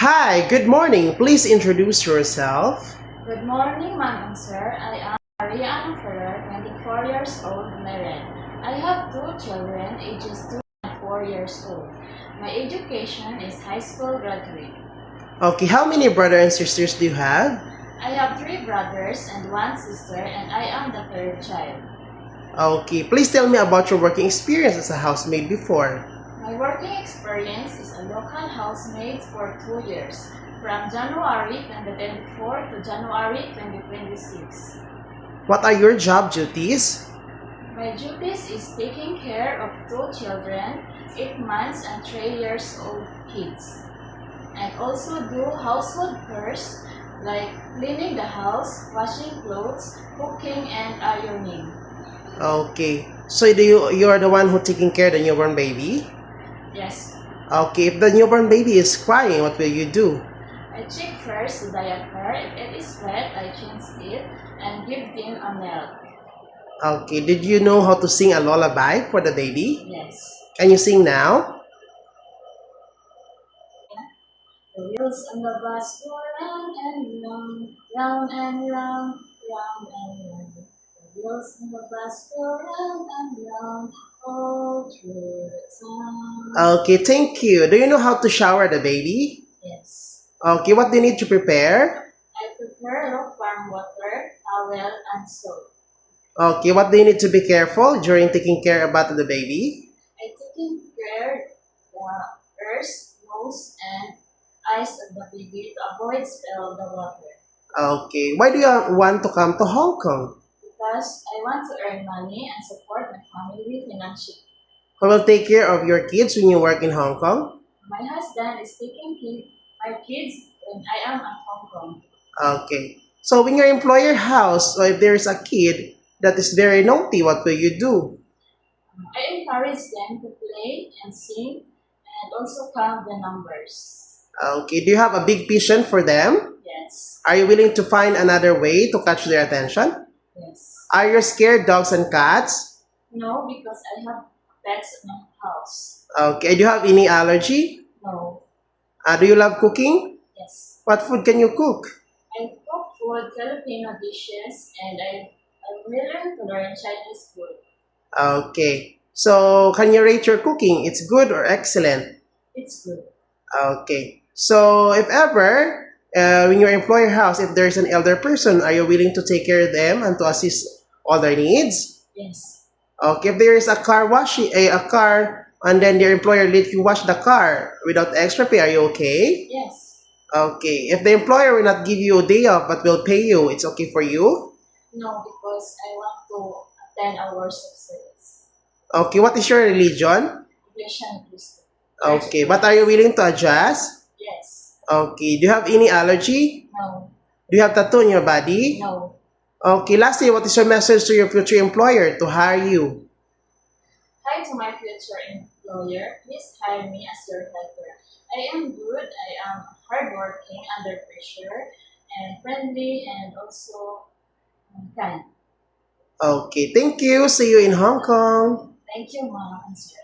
Hi, good morning. Please introduce yourself. Good morning, ma'am and sir. I am Maria Ann Ferrer, 24 years old, married. I have two children, ages 2 and 4 years old. My education is high school graduate. Okay, how many brothers and sisters do you have? I have three brothers and one sister, and I am the third child. Okay, please tell me about your working experience as a housemaid before. My working experience is a local housemaid for 2 years, from January 2024 to January 2026. What are your job duties? My duties is taking care of two children, 8 months and 3 years old kids. And also do household chores like cleaning the house, washing clothes, cooking and ironing. Okay, so you're the one who taking care of the newborn baby? Yes. Okay, if the newborn baby is crying, what will you do? I check first the diaper. If it is wet, I change it and give them a milk. Okay, did you know how to sing a lullaby for the baby? Yes. Can you sing now? The wheels on the bus go round and round, round and round, round and round. The wheels on the bus go round and round, all through the town. Okay, thank you. Do you know how to shower the baby? Yes. Okay, what do you need to prepare? I prepare lukewarm water, towel, and soap. Okay, what do you need to be careful during taking care about the baby? I taking care the ears, nose, and eyes of the baby to avoid spill the water. Okay, why do you want to come to Hong Kong? Because I want to earn money and support my family financially. Who will take care of your kids when you work in Hong Kong? My husband is taking my kids when I am at Hong Kong. Okay, so when your employer house, or if there is a kid that is very naughty, what will you do? I encourage them to play and sing and also count the numbers. Okay, do you have a big vision for them? Yes. Are you willing to find another way to catch their attention? Yes. Are you scared dogs and cats? No, because I have pets in my house. Okay, do you have any allergy? No. Do you love cooking? Yes. What food can you cook? I cook food, Filipino dishes, and I'm willing to learn Chinese food. Okay, so can you rate your cooking? It's good or excellent? It's good. Okay, so if ever, when your employer house, if there's an elder person, are you willing to take care of them and to assist all their needs? Yes. Okay, if there is a car washing, a car, and then your employer let you wash the car without extra pay, are you okay? Yes. Okay, if the employer will not give you a day off but will pay you, it's okay for you? No, because I want to attend a worship service. Okay, what is your religion? Christian Christian. Okay, but are you willing to adjust? Yes. Okay, do you have any allergy? No. Do you have tattoo on your body? No. Okay, lastly, what is your message to your future employer to hire you? Hi to my future employer. Please hire me as your helper. I am good. I am hardworking, under pressure, and friendly, and also kind. Okay, thank you. See you in Hong Kong. Thank you, mom and sir.